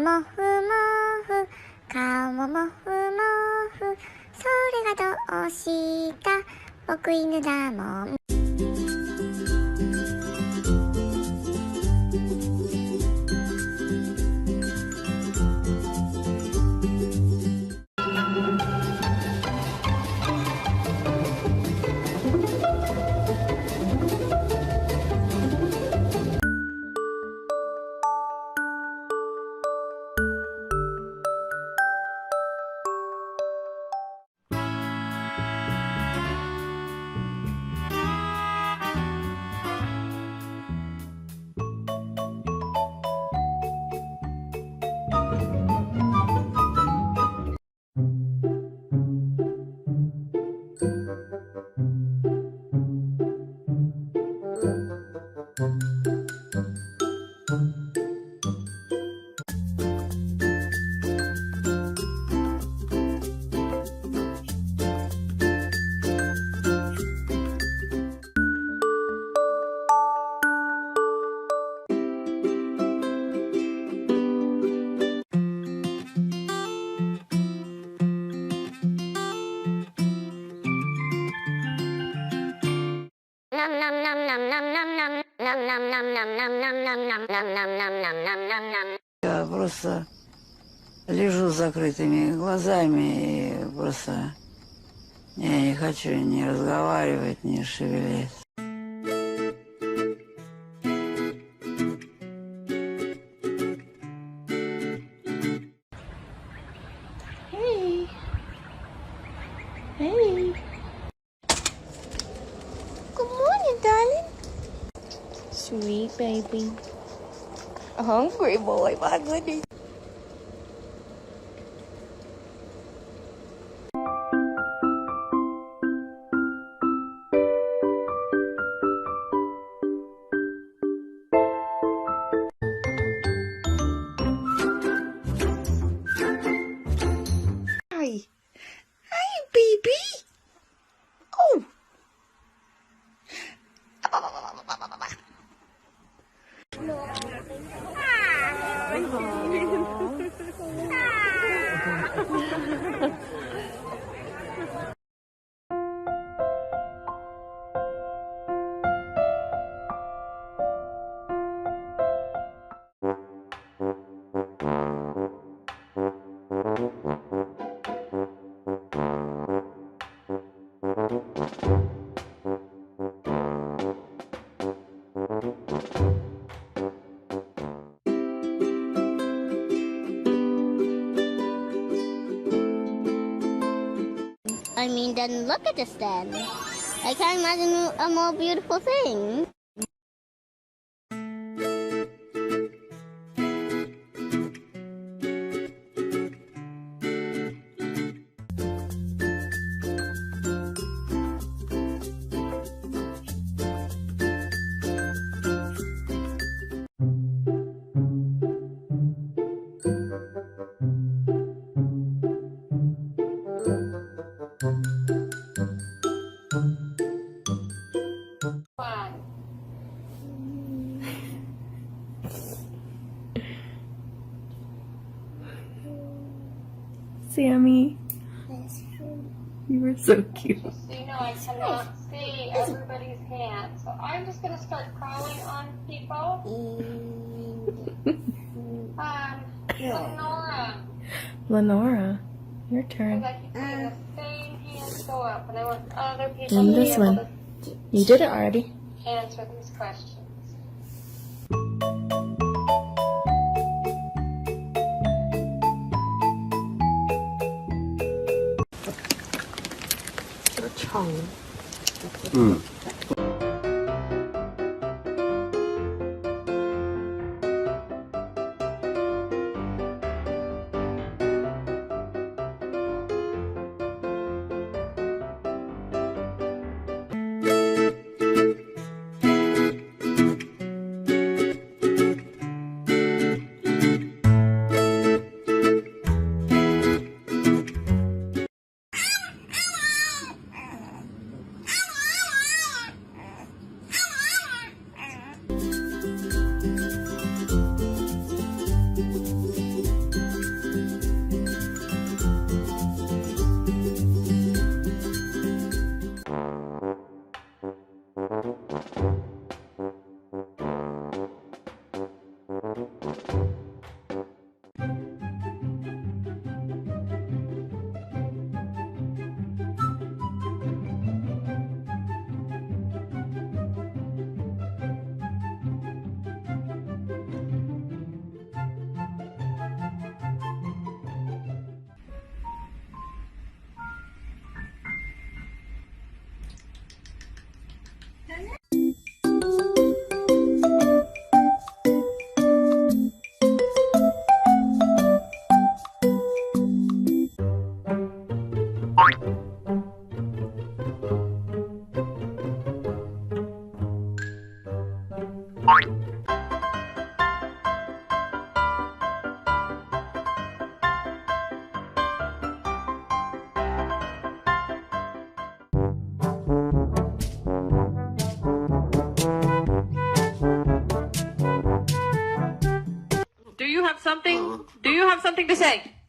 もふもふ顔ももふもふそれがどうした僕犬だもんЯ просто лежу с закрытыми глазами и просто я не хочу ни разговаривать, ни шевелиться. Hey. Hey. Good morning, darling. Sweet baby. A hungry boy, my goodness. Hi. Hi, baby. Oh. I mean, then look at this then. I can't imagine a more beautiful thing. Sammy, you were so cute. Just so you know, I cannot see everybody's hand. So I'm just going to start calling on people. Lenora. Lenora, your turn. I keep seeing the same hands go up, and I want other people And to be this able one. You did it already. to answer these questions. have something to say.